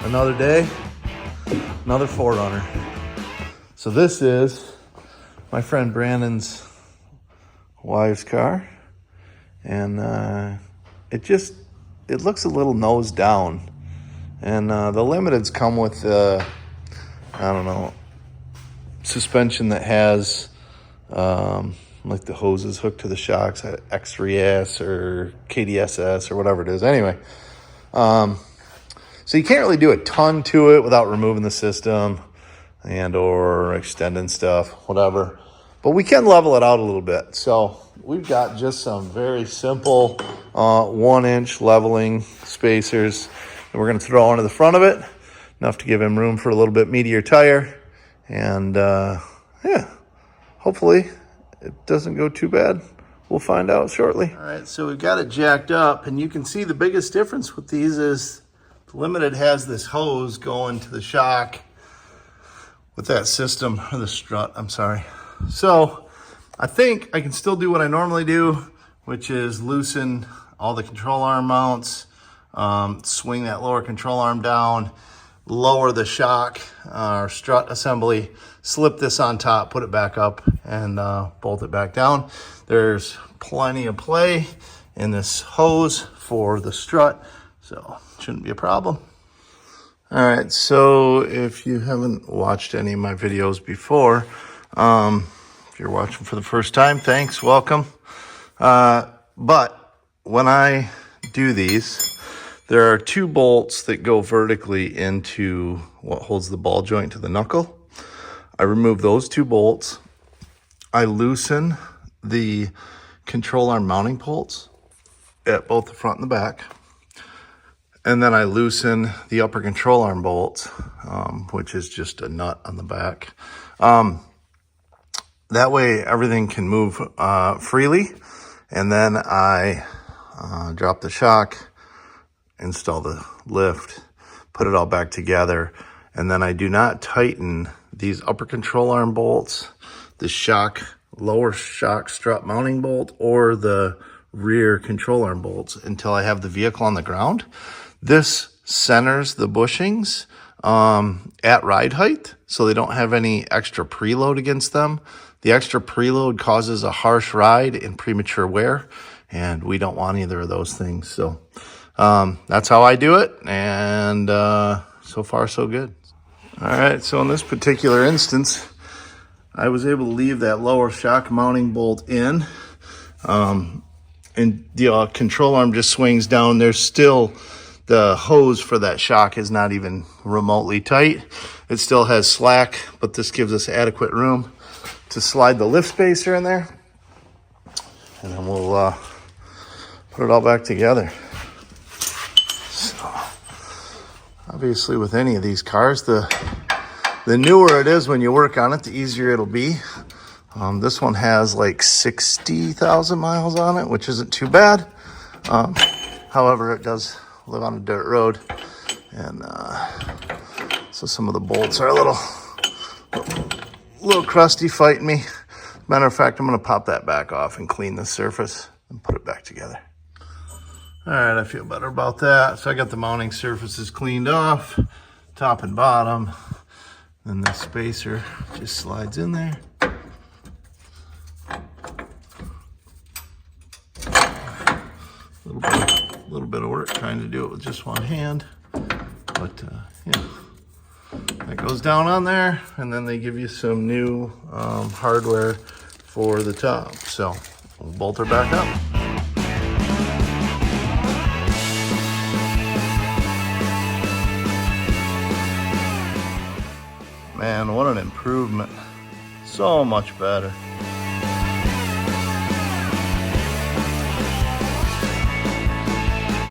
another day, another 4Runner. So this is my friend Brandon's wife's car, and it looks a little nose down. And the Limiteds come with suspension that has like the hoses hooked to the shocks, X3S or KDSS or whatever it is. Anyway, so you can't really do a ton to it without removing the system and or extending stuff, whatever. But we can level it out a little bit. So we've got just some very simple 1-inch leveling spacers that we're going to throw onto the front of it, enough to give him room for a little bit meatier tire. And yeah, hopefully it doesn't go too bad. We'll find out shortly. All right, so we've got it jacked up, and you can see the biggest difference with these is the Limited has this hose going to the shock with that system, or the strut, I'm sorry. So I think I can still do what I normally do, which is loosen all the control arm mounts, swing that lower control arm down, lower the shock or strut assembly, slip this on top, put it back up, and bolt it back down. There's plenty of play in this hose for the strut, so shouldn't be a problem. All right, so if you haven't watched any of my videos before, if you're watching for the first time, thanks, welcome. But when I do these, there are 2 bolts that go vertically into what holds the ball joint to the knuckle. I remove those 2 bolts. I loosen the control arm mounting bolts at both the front and the back. And then I loosen the upper control arm bolt, which is just a nut on the back. That way everything can move freely. And then I drop the shock, install the lift, put it all back together. And then I do not tighten these upper control arm bolts, the lower shock strut mounting bolt, or the rear control arm bolts until I have the vehicle on the ground. This centers the bushings at ride height, so they don't have any extra preload against them. The extra preload causes a harsh ride and premature wear, and we don't want either of those things. So that's how I do it, and so far so good. All right, so in this particular instance, I was able to leave that lower shock mounting bolt in, and the control arm just swings down. There's still the hose for that shock is not even remotely tight. It still has slack, but this gives us adequate room to slide the lift spacer in there. And then we'll put it all back together. So, obviously with any of these cars, the newer it is when you work on it, the easier it'll be. This one has like 60,000 miles on it, which isn't too bad. However, it does live on a dirt road, and so some of the bolts are a little crusty fighting me. Matter of fact, I'm going to pop that back off and clean the surface and put it back together. All right, I feel better about that. So I got the mounting surfaces cleaned off, top and bottom. Then the spacer just slides in there. A little bit of work trying to do it with just one hand, but yeah, that goes down on there, and then they give you some new hardware for the top. So we'll bolt her back up. Man, what an improvement. So much better.